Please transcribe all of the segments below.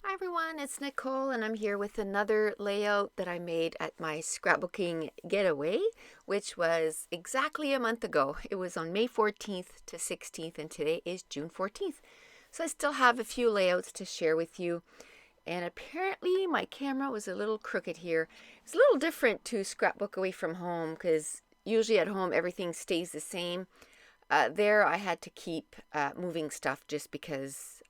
Hi everyone, it's Nicole and I'm here with another layout that I made at my scrapbooking getaway, which was exactly a month ago. It was on May 14th to 16th and today is June 14th. So I still have a few layouts to share with you, and apparently my camera was a little crooked here. It's a little different to scrapbook away from home because usually at home everything stays the same. There I had to keep moving stuff just because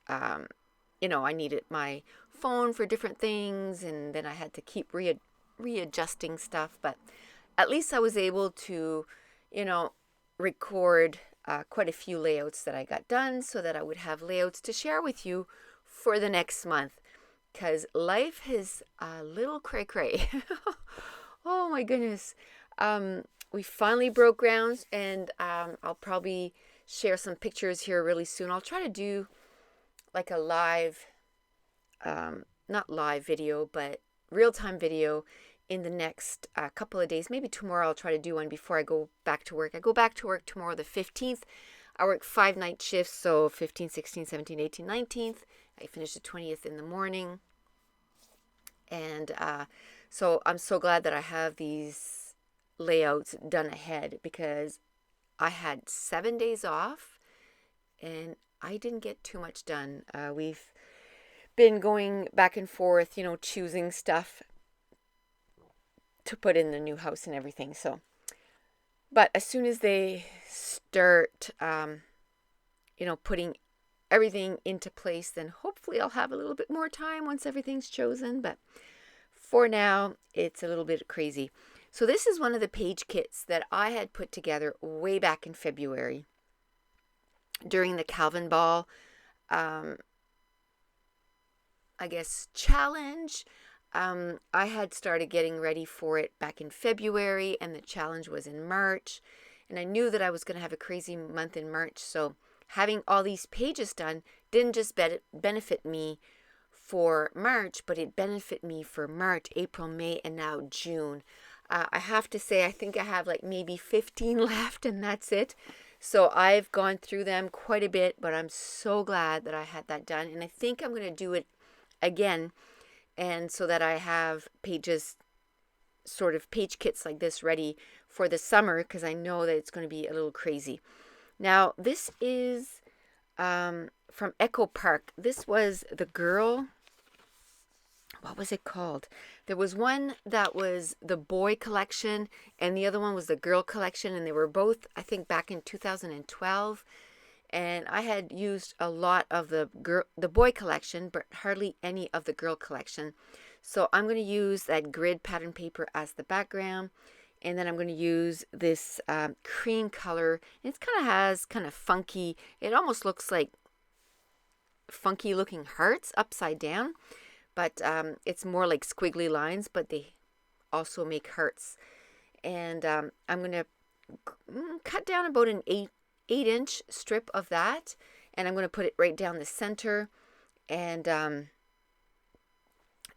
I needed my phone for different things, and then I had to keep readjusting stuff. But at least I was able to, you know, record quite a few layouts that I got done so that I would have layouts to share with you for the next month. Because life is a little cray cray. Oh my goodness. We finally broke ground, and I'll probably share some pictures here really soon. I'll try to do like a live, not live video, but real time video in the next couple of days. Maybe tomorrow I'll try to do one before I go back to work. I go back to work tomorrow, the 15th. I work 5 night shifts, so 15, 16, 17, 18, 19th. I finish the 20th in the morning. And so I'm so glad that I have these layouts done ahead because I had 7 days off and I didn't get too much done. We've been going back and forth, choosing stuff to put in the new house and everything. So, but as soon as they start, putting everything into place, then hopefully I'll have a little bit more time once everything's chosen. But for now, it's a little bit crazy. So this is one of the page kits that I had put together way back in February during the Calvin Ball, challenge. I had started getting ready for it back in February, and the challenge was in March. And I knew that I was going to have a crazy month in March. So having all these pages done didn't just benefit me for March, but it benefited me for March, April, May, and now June. I have to say, I think I have like maybe 15 left, and that's it. So I've gone through them quite a bit, but I'm so glad that I had that done. And I think I'm going to do it again, and so that I have pages, sort of page kits like this ready for the summer, because I know that it's going to be a little crazy. Now, this is from Echo Park. This was the girl. What was it called? There was one that was the boy collection, and the other one was the girl collection, and they were both, I think, back in 2012. And I had used a lot of the boy collection, but hardly any of the girl collection. So I'm going to use that grid pattern paper as the background, and then I'm going to use this cream color. It kind of has kind of funky, it almost looks like funky looking hearts upside down, but it's more like squiggly lines, but they also make hearts. And I'm going to cut down about an 8-inch strip of that, and I'm going to put it right down the center. And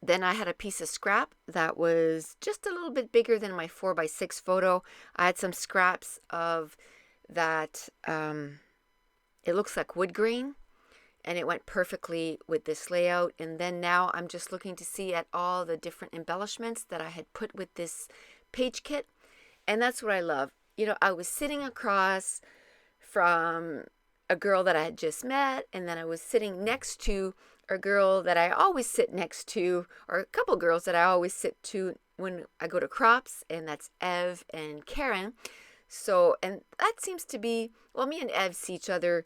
then I had a piece of scrap that was just a little bit bigger than my 4x6 photo. I had some scraps of that, it looks like wood grain, and it went perfectly with this layout. And then now I'm just looking to see at all the different embellishments that I had put with this page kit, and that's what I love. I was sitting across from a girl that I had just met, and then I was sitting next to a girl that I always sit next to, or a couple girls that I always sit to when I go to crops, and that's Ev and Karen. So, and that seems to be, well, me and Ev see each other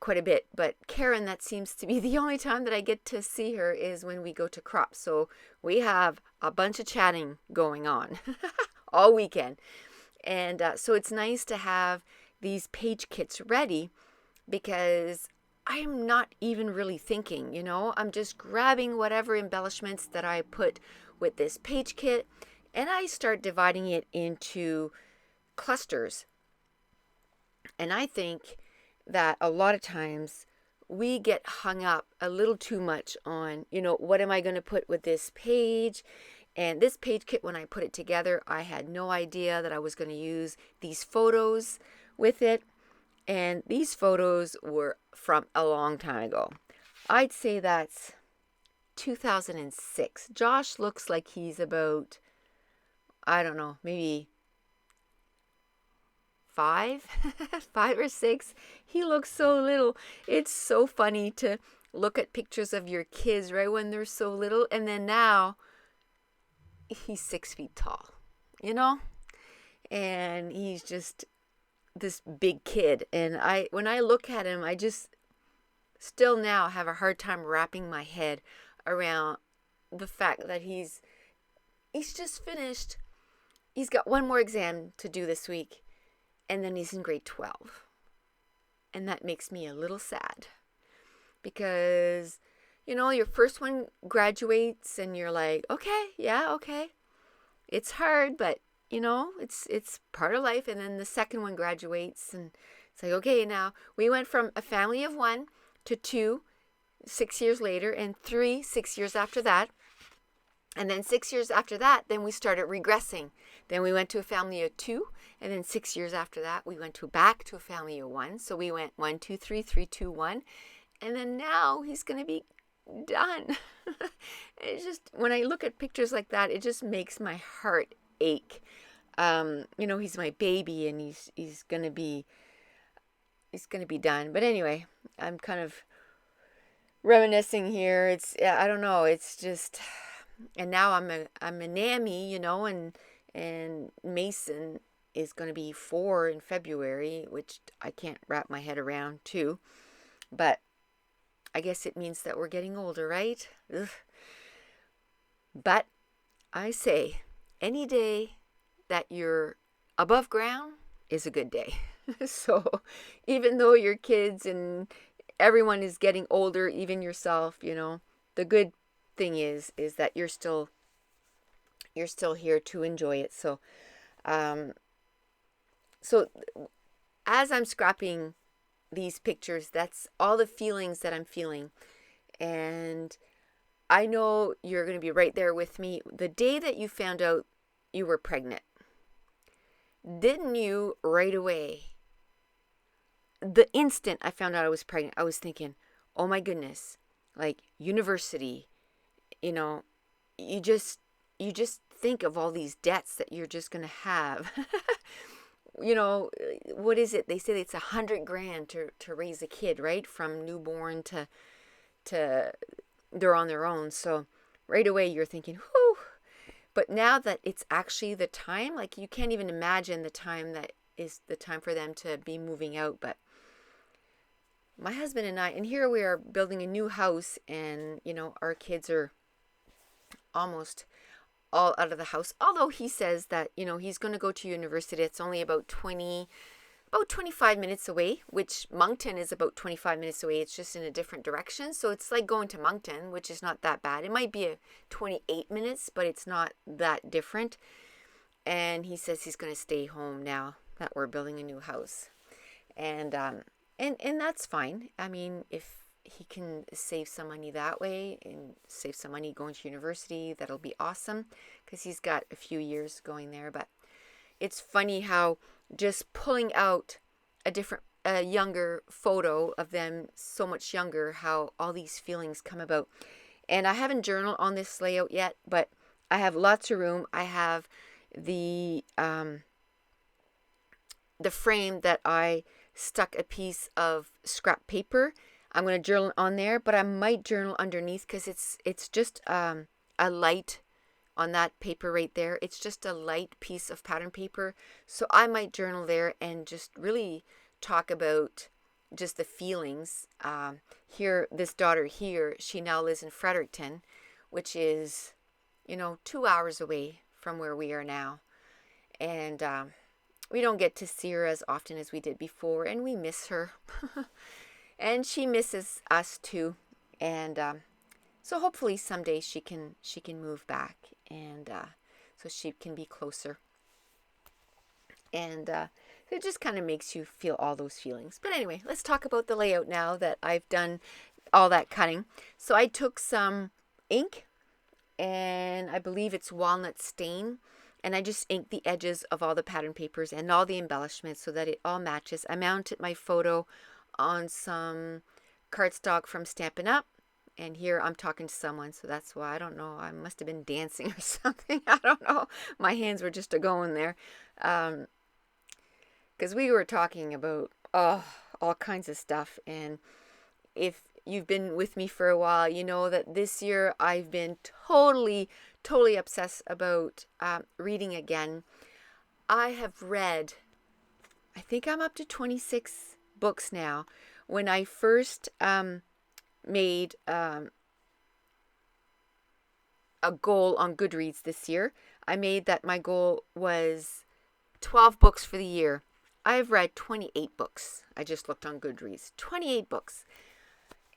quite a bit, but Karen, that seems to be the only time that I get to see her is when we go to crops. So we have a bunch of chatting going on all weekend. And so it's nice to have these page kits ready, because I'm not even really thinking, I'm just grabbing whatever embellishments that I put with this page kit, and I start dividing it into clusters. And I think that a lot of times we get hung up a little too much on, what am I going to put with this page? And this page kit, when I put it together, I had no idea that I was going to use these photos with it. And these photos were from a long time ago. I'd say that's 2006. Josh looks like he's about, I don't know, maybe 5, 5 or 6. He looks so little. It's so funny to look at pictures of your kids right when they're so little, and then now he's 6 feet tall, you know, and he's just this big kid. And when I look at him, I just still now have a hard time wrapping my head around the fact that he's just finished. He's got one more exam to do this week, and then he's in grade 12. And that makes me a little sad because, you know, your first one graduates and you're like, okay, yeah, okay. It's hard, but, you know, it's part of life. And then the second one graduates and it's like, okay, now we went from a family of 1 to 2, 6 years later, and 3, 6 years after that. And then 6 years after that, then we started regressing. Then we went to a family of 2. And then 6 years after that, we went back to a family of 1. So we went 1, 2, 3, 3, 2, 1. And then now he's going to be done. It's just, when I look at pictures like that, it just makes my heart ache. You know, he's my baby and he's going to be done. But anyway, I'm kind of reminiscing here. I don't know. It's just, and now I'm a Nammy, you know, and Mason is going to be 4 in February, which I can't wrap my head around too. But I guess it means that we're getting older, right? Ugh. But I say, any day that you're above ground is a good day. So even though your kids and everyone is getting older, even yourself, you know, the good thing is that you're still here to enjoy it. So as I'm scrapping these pictures, that's all the feelings that I'm feeling. And I know you're going to be right there with me. The day that you found out you were pregnant, didn't you right away? The instant I found out I was pregnant, I was thinking, oh my goodness, like university, you know, you just think of all these debts that you're just going to have. You know, what is it? They say it's $100,000 to raise a kid, right? From newborn to they're on their own. So right away you're thinking, whew. But now that it's actually the time, like you can't even imagine the time that is the time for them to be moving out. But my husband and I, and here we are building a new house, and you know, our kids are almost all out of the house. Although he says that, you know, he's going to go to university. It's only about 25 minutes away, which Moncton is about 25 minutes away. It's just in a different direction. So it's like going to Moncton, which is not that bad. It might be 28 minutes, but it's not that different. And he says he's going to stay home now that we're building a new house. And that's fine. I mean, if he can save some money that way and save some money going to university, that'll be awesome, because he's got a few years going there. But it's funny how just pulling out a younger photo of them so much younger, how all these feelings come about. And I haven't journaled on this layout yet, but I have lots of room. I have the frame that I stuck a piece of scrap paper. I'm going to journal on there, but I might journal underneath, because it's just a light on that paper right there. It's just a light piece of pattern paper. So I might journal there and just really talk about just the feelings. Here, this daughter here, she now lives in Fredericton, which is, 2 hours away from where we are now. And we don't get to see her as often as we did before, and we miss her. And she misses us too. And so hopefully someday she can move back, and so she can be closer. And it just kind of makes you feel all those feelings. But anyway, let's talk about the layout now that I've done all that cutting. So I took some ink, and I believe it's walnut stain, and I just inked the edges of all the pattern papers and all the embellishments so that it all matches. I mounted my photo on some cardstock from Stampin' Up, And here I'm talking to someone, so that's why. I don't know. I must have been dancing or something. I don't know. My hands were just a-going there. Because we were talking about all kinds of stuff. And if you've been with me for a while, you know that this year I've been totally obsessed about reading again. I have read, I think I'm up to 26 books now. When I first made a goal on Goodreads this year, I made that my goal was 12 books for the year. I've read 28 books. I just looked on Goodreads. 28 books.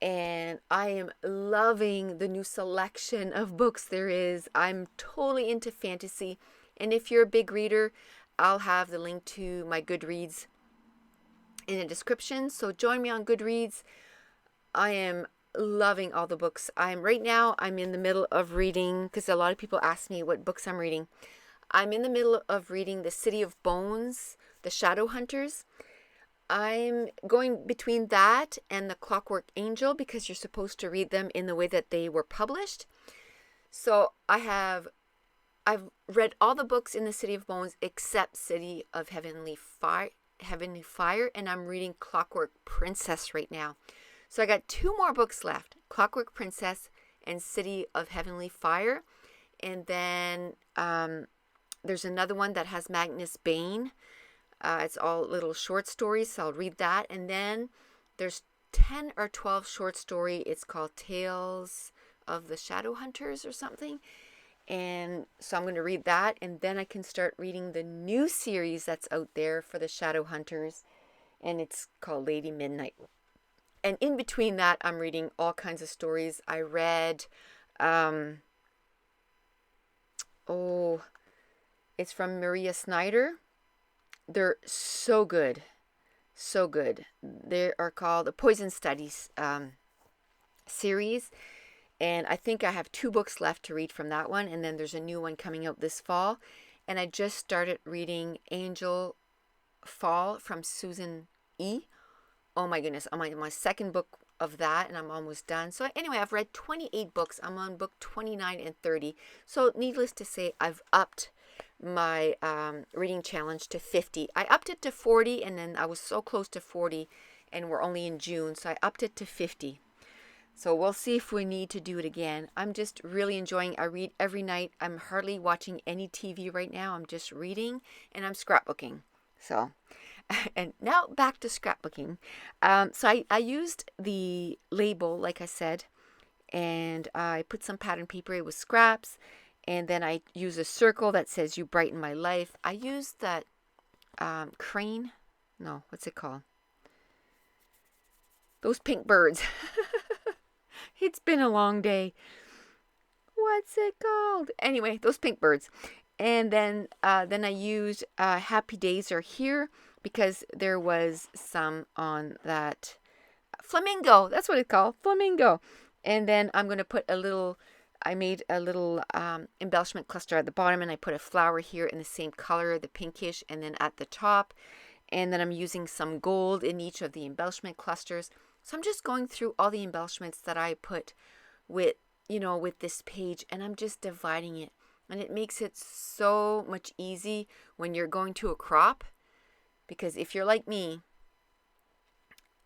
And I am loving the new selection of books there is. I'm totally into fantasy. And if you're a big reader, I'll have the link to my Goodreads in the description. So join me on Goodreads. I am loving all the books. I'm in the middle of reading, because a lot of people ask me what books I'm reading. I'm in the middle of reading The City of Bones, The Shadowhunters. I'm going between that and The Clockwork Angel, because you're supposed to read them in the way that they were published. So I've read all the books in The City of Bones except City of Heavenly Fire, and I'm reading Clockwork Princess right now. So I got 2 more books left, Clockwork Princess and City of Heavenly Fire. And then there's another one that has Magnus Bane. It's all little short stories, so I'll read that. And then there's 10 or 12 short story. It's called Tales of the Shadowhunters or something. And so I'm going to read that, and then I can start reading the new series that's out there for the Shadowhunters, and it's called Lady Midnight. And in between that, I'm reading all kinds of stories. I read, it's from Maria Snyder. They're so good. So good. They are called the Poison Studies series. And I think I have 2 books left to read from that one. And then there's a new one coming out this fall. And I just started reading Angel Fall from Susan E. Oh my goodness. I'm on my 2nd book of that, and I'm almost done. So anyway, I've read 28 books. I'm on book 29 and 30. So needless to say, I've upped my reading challenge to 50. I upped it to 40, and then I was so close to 40, and we're only in June. So I upped it to 50. So we'll see if we need to do it again. I'm just really enjoying. I read every night. I'm hardly watching any TV right now. I'm just reading, and I'm scrapbooking. So, and now back to scrapbooking. So I used the label, like I said, and I put some pattern paper. It was scraps, and then I use a circle that says "You brighten my life." I used that crane. No, what's it called? Those pink birds. It's been a long day. What's it called? Anyway, those pink birds. And then I used Happy Days Are Here, because there was some on that flamingo. That's what it's called, flamingo. And then I'm going to put I made a little embellishment cluster at the bottom, and I put a flower here in the same color, the pinkish, and then at the top. And then I'm using some gold in each of the embellishment clusters. So I'm just going through all the embellishments that I put with this page, and I'm just dividing it. And it makes it so much easy when you're going to a crop, because if you're like me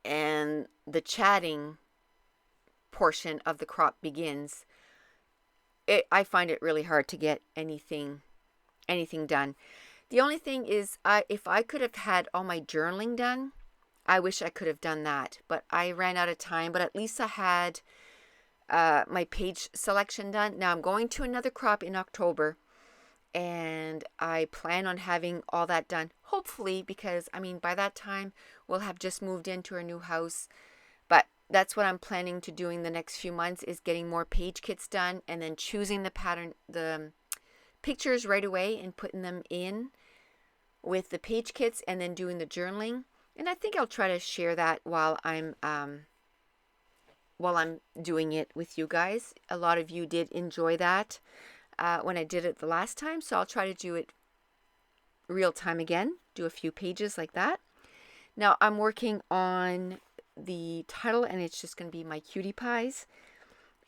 and the chatting portion of the crop begins, I find it really hard to get anything done. The only thing is, if I could have had all my journaling done, I wish I could have done that, but I ran out of time. But at least I had my page selection done. Now I'm going to another crop in October, and I plan on having all that done, hopefully, because by that time we'll have just moved into our new house. But that's what I'm planning to doing the next few months, is getting more page kits done, and then choosing the pattern, the pictures right away, and putting them in with the page kits, and then doing the journaling. And I think I'll try to share that while I'm doing it with you guys. A lot of you did enjoy that when I did it the last time, so I'll try to do it real time again, do a few pages like that. Now I'm working on the title, and it's just going to be My Cutie Pies.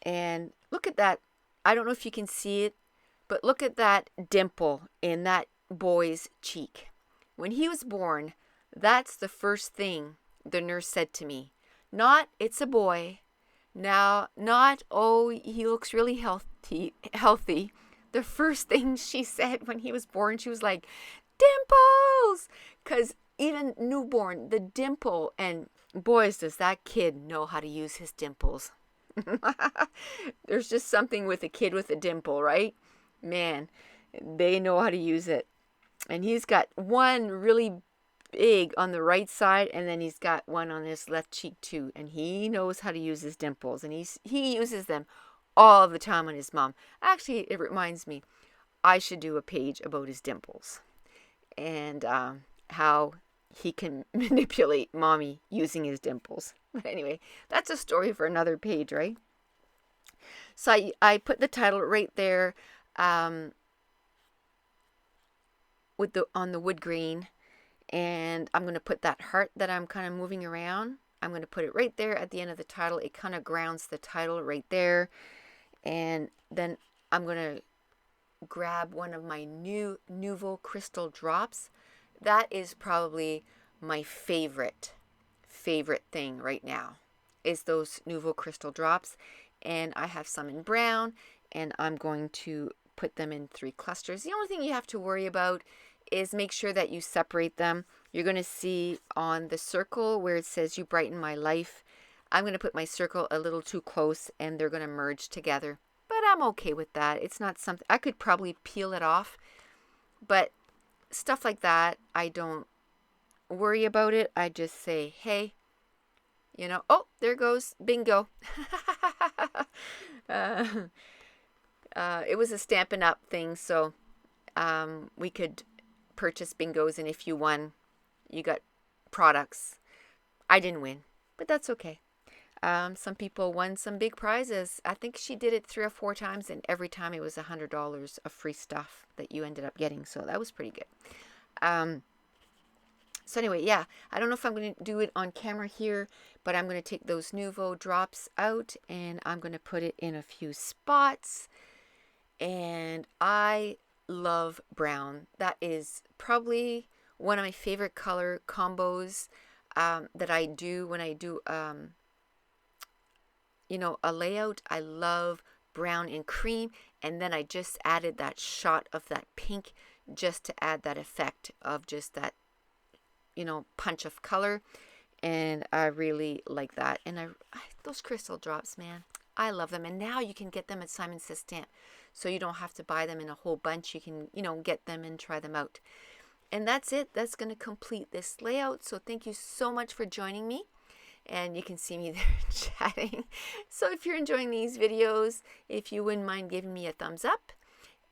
And look at that. I don't know if you can see it, but look at that dimple in that boy's cheek. When he was born, that's the first thing the nurse said to me. Not, it's a boy. Now, not, oh, he looks really healthy. The first thing she said when he was born, she was like, dimples! Because even newborn, the dimple, and boys, does that kid know how to use his dimples. There's just something with a kid with a dimple, right? Man, they know how to use it. And he's got one really big on the right side, and then he's got one on his left cheek too. And he knows how to use his dimples, and he uses them all the time on his mom. Actually, it reminds me, I should do a page about his dimples and how he can manipulate mommy using his dimples. But anyway, that's a story for another page, right? So I put the title right there on the wood grain, and I'm going to put that heart that I'm kind of moving around. I'm going to put it right there at the end of the title. It kind of grounds the title right there. And then I'm going to grab one of my new Nouveau crystal drops. That is probably my favorite thing right now, is those Nouveau crystal drops. And I have some in brown, and I'm going to put them in 3 clusters. The only thing you have to worry about is make sure that you separate them. You're going to see on the circle where it says you brighten my life, I'm going to put my circle a little too close, and they're going to merge together. But I'm okay with that. It's not something, I could probably peel it off, but stuff like that, I don't worry about it. I just say, hey, oh, there goes, bingo. It was a Stampin' Up thing, so we could purchase bingos, and if you won, you got products. I didn't win, but that's okay. Some people won some big prizes. I think she did it 3 or 4 times, and every time it was $100 of free stuff that you ended up getting, so that was pretty good. So anyway, yeah, I don't know if I'm going to do it on camera here, but I'm going to take those Nouveau drops out, and I'm going to put it in a few spots. And I love brown. That is probably one of my favorite color combos that I do when I do a layout. I love brown and cream, and then I just added that shot of that pink just to add that effect of just that punch of color. And I really like that. And I those crystal drops, man, I love them. And now you can get them at Simon Says Stamp, so you don't have to buy them in a whole bunch. You can get them and try them out. And that's it. That's going to complete this layout. So thank you so much for joining me. And you can see me there chatting. So if you're enjoying these videos, if you wouldn't mind giving me a thumbs up,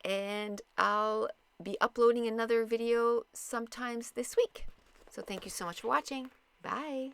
and I'll be uploading another video sometimes this week. So thank you so much for watching. Bye.